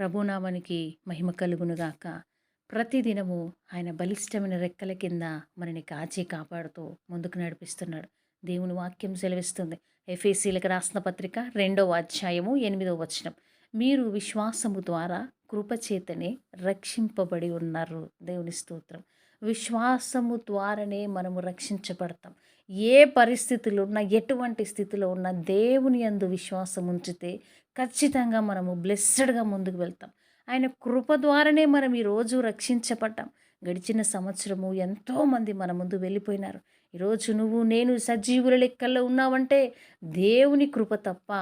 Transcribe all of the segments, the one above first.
ప్రభునామానికి మహిమ కలుగునుగాక. ప్రతిదినము ఆయన బలిష్టమైన రెక్కల కింద మనని కాచి కాపాడుతూ ముందుకు నడిపిస్తున్నాడు. దేవుని వాక్యం సెలవిస్తుంది. ఎఫెసీయులకు రాసిన పత్రిక 2వ అధ్యాయము 8వ వచనం. మీరు విశ్వాసము ద్వారా కృపచేతనే రక్షింపబడి ఉన్నారు. దేవుని స్తోత్రం. విశ్వాసము ద్వారానే మనము రక్షించబడతాం. ఏ పరిస్థితులు ఉన్నా, ఎటువంటి స్థితిలో ఉన్నా దేవుని యందు విశ్వాసం ఉంచితే ఖచ్చితంగా మనము బ్లెస్సెడ్గా ముందుకు వెళ్తాం. ఆయన కృప ద్వారానే మనం ఈరోజు రక్షించబడ్డాం. గడిచిన సంవత్సరము ఎంతోమంది మన ముందు వెళ్ళిపోయినారు. ఈరోజు నువ్వు నేను సజీవుల లెక్కల్లో ఉన్నావంటే దేవుని కృప తప్ప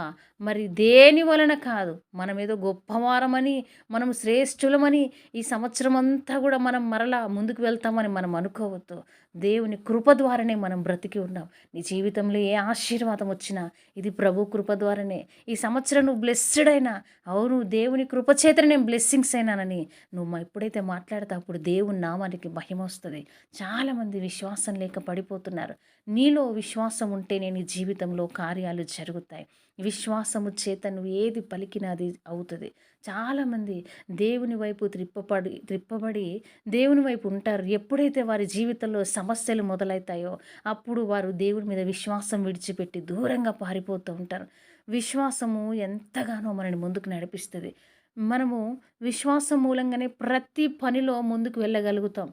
మరి దేని వలన కాదు. మనమేదో గొప్పవారమని, మనం శ్రేష్ఠులమని ఈ సంవత్సరం అంతా కూడా మనం మరలా ముందుకు వెళ్తామని మనం అనుకోవద్దు. దేవుని కృప ద్వారానే మనం బ్రతికి ఉన్నాం. నీ జీవితంలో ఏ ఆశీర్వాదం వచ్చినా ఇది ప్రభు కృప ద్వారానే. ఈ సంవత్సరం నువ్వు బ్లెస్డ్ అయినా, అవును దేవుని కృప చేతనే నేను బ్లెస్సింగ్స్ అయినానని నువ్వు ఎప్పుడైతే మాట్లాడితే అప్పుడు దేవుని నామానికి మహిమ వస్తుంది. చాలామంది విశ్వాసం లేక పడిపోతున్నారు. నీలో విశ్వాసం ఉంటేనే నీ జీవితంలో కార్యాలు జరుగుతాయి. విశ్వాసము చేత నువ్వు ఏది పలికినా అది అవుతుంది. చాలామంది దేవుని వైపు త్రిప్పబడి దేవుని వైపు ఉంటారు. ఎప్పుడైతే వారి జీవితంలో సమస్యలు మొదలవుతాయో అప్పుడు వారు దేవుని మీద విశ్వాసం విడిచిపెట్టి దూరంగా పారిపోతూ ఉంటారు. విశ్వాసము ఎంతగానో మనని ముందుకు నడిపిస్తుంది. మనము విశ్వాసం మూలంగానే ప్రతి పనిలో ముందుకు వెళ్ళగలుగుతాం.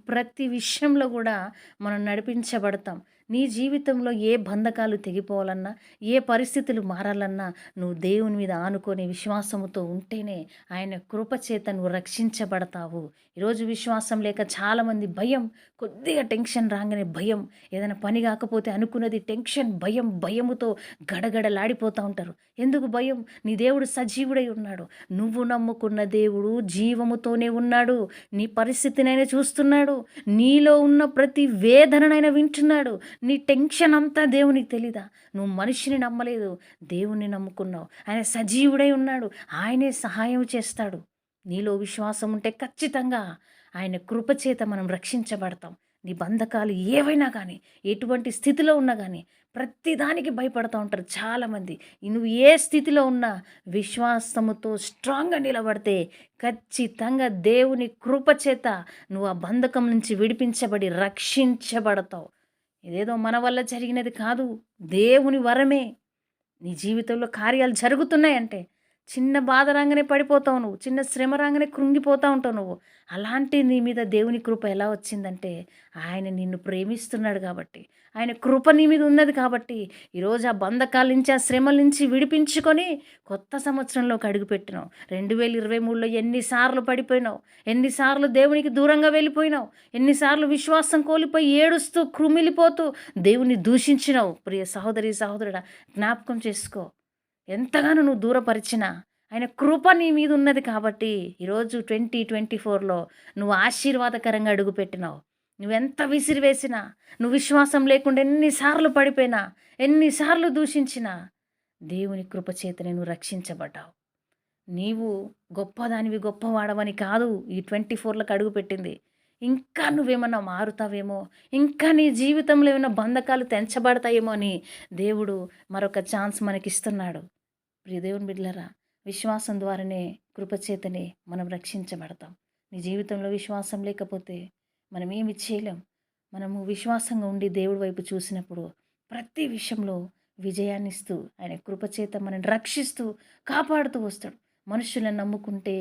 ప్రతి విషయంలో కూడా మనం నడిపించబడతాం. నీ జీవితంలో ఏ బంధకాలు తెగిపోవాలన్నా, ఏ పరిస్థితులు మారాలన్నా నువ్వు దేవుని మీద ఆనుకొని విశ్వాసముతో ఉంటేనే ఆయన కృప చేత నువ్వు రక్షించబడతావు. ఈరోజు విశ్వాసం లేక చాలామంది భయం, కొద్దిగా టెన్షన్ రాగానే భయం, ఏదైనా పని కాకపోతే అనుకున్నది టెన్షన్, భయముతో గడగడలాడిపోతూ ఉంటారు. ఎందుకు భయం? నీ దేవుడు సజీవుడై ఉన్నాడు. నువ్వు నమ్ముకున్న దేవుడు జీవముతోనే ఉన్నాడు. నీ పరిస్థితినైనా చూస్తున్నాడు. నీలో ఉన్న ప్రతి వేదననైనా వింటున్నాడు. నీ టెన్షన్ అంతా దేవునికి తెలీదా? నువ్వు మనిషిని నమ్మలేదు, దేవుణ్ణి నమ్ముకున్నావు. ఆయన సజీవుడై ఉన్నాడు. ఆయనే సహాయం చేస్తాడు. నీలో విశ్వాసం ఉంటే ఖచ్చితంగా ఆయన కృపచేత మనం రక్షించబడతాం. నీ బంధకాలు ఏవైనా కానీ, ఎటువంటి స్థితిలో ఉన్నా కానీ ప్రతిదానికి భయపడుతూ ఉంటారు చాలామంది. నువ్వు ఏ స్థితిలో ఉన్నా విశ్వాసముతో స్ట్రాంగ్గా నిలబడితే ఖచ్చితంగా దేవుని కృపచేత నువ్వు ఆ బంధకం నుంచి విడిపించబడి రక్షించబడతావు. ఇదేదో మన వల్ల జరిగినది కాదు, దేవుని వరమే. నీ జీవితంలో కార్యాలు జరుగుతున్నాయంటే చిన్న బాధ రాగానే పడిపోతావు నువ్వు, చిన్న శ్రమ రాగానే కృంగిపోతూ ఉంటావు నువ్వు. అలాంటి నీ మీద దేవుని కృప ఎలా వచ్చిందంటే ఆయన నిన్ను ప్రేమిస్తున్నాడు కాబట్టి, ఆయన కృప నీ మీద ఉన్నది కాబట్టి ఈరోజు ఆ బంధకాల నుంచి, ఆ శ్రమల నుంచి విడిపించుకొని కొత్త సంవత్సరంలోకి అడుగుపెట్టినావు. 2023లో ఎన్నిసార్లు పడిపోయినావు, ఎన్నిసార్లు దేవునికి దూరంగా వెళ్ళిపోయినావు, ఎన్నిసార్లు విశ్వాసం కోల్పోయి ఏడుస్తూ కృమిలిపోతూ దేవుని దూషించినావు. ప్రియ సహోదరి సహోదరుడా, జ్ఞాపకం చేసుకో. ఎంతగానో నువ్వు దూరపరిచినా ఆయన కృప నీ మీద ఉన్నది కాబట్టి ఈరోజు 2024లో నువ్వు ఆశీర్వాదకరంగా అడుగుపెట్టినావు. నువ్వెంత విసిరివేసినా, నువ్వు విశ్వాసం లేకుండా ఎన్నిసార్లు పడిపోయినా, ఎన్నిసార్లు దూషించినా దేవుని కృప చేతనే నువ్వు రక్షించబడ్డావు. నీవు గొప్పదానివి, గొప్పవాడవని కాదు ఈ 24లోకి అడుగుపెట్టింది. ఇంకా నువ్వేమన్నా మారుతావేమో, ఇంకా నీ జీవితంలో ఏమైనా బంధకాలు తెంచబడతాయేమో అని దేవుడు మరొక ఛాన్స్ మనకిస్తున్నాడు. ప్రియ దేవుని బిడ్డలారా, విశ్వాసం ద్వారానే కృపచేతనే మనం రక్షించబడతాం. నీ జీవితంలో విశ్వాసం లేకపోతే మనం ఏమి చేయలేం. మనము విశ్వాసంగా ఉండి దేవుడి వైపు చూసినప్పుడు ప్రతి విషయంలో విజయాన్ని ఇస్తూ ఆయన కృపచేత మనని రక్షిస్తూ కాపాడుతూ వస్తాడు. మనుషులను నమ్ముకుంటే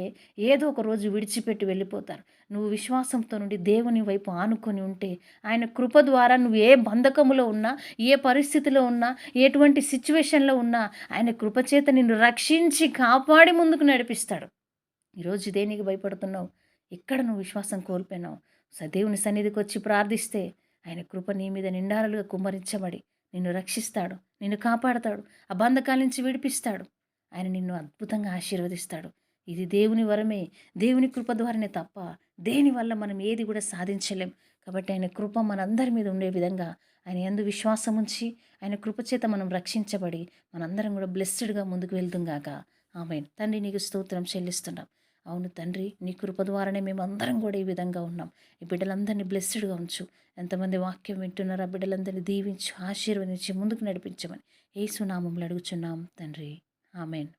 ఏదో ఒక రోజు విడిచిపెట్టి వెళ్ళిపోతారు. నువ్వు విశ్వాసంతో నుండి దేవుని వైపు ఆనుకొని ఉంటే ఆయన కృప ద్వారా నువ్వు ఏ బంధకములో ఉన్నా, ఏ పరిస్థితిలో ఉన్నా, ఎటువంటి సిచ్యువేషన్లో ఉన్నా ఆయన కృపచేత నిన్ను రక్షించి కాపాడి ముందుకు నడిపిస్తాడు. ఈరోజు దేనికి భయపడుతున్నావు? ఎక్కడ నువ్వు విశ్వాసం కోల్పోయినావు? దేవుని సన్నిధికి వచ్చి ప్రార్థిస్తే ఆయన కృప నీ మీద నిండారులుగా కుమ్మరించబడి నిన్ను రక్షిస్తాడు, నిన్ను కాపాడతాడు, ఆ బంధకాల నుంచి విడిపిస్తాడు. ఆయన నిన్ను అద్భుతంగా ఆశీర్వదిస్తాడు. ఇది దేవుని వరమే, దేవుని కృప ద్వారానే తప్ప దేనివల్ల మనం ఏది కూడా సాధించలేం. కాబట్టి ఆయన కృప మనందరి మీద ఉండే విధంగా ఆయన యందు విశ్వాసం ఉంచి ఆయన కృపచేత మనం రక్షించబడి మనందరం కూడా బ్లెస్సెడ్గా ముందుకు వెళ్తుంగాక. ఆమేన్. తండ్రి నీకు స్తోత్రం చెల్లిస్తున్నాం. అవును తండ్రి, నీ కృప ద్వారానే మేమందరం కూడా ఈ విధంగా ఉన్నాం. ఈ బిడ్డలందరినీ బ్లెస్సెడ్గా ఉంచు. ఎంతమంది వాక్యం వింటున్నారో ఆ బిడ్డలందరినీ దీవించు, ఆశీర్వదించి ముందుకు నడిపించమని యేసు నామములో అడుగుచున్నాం తండ్రి. ఆమేన్.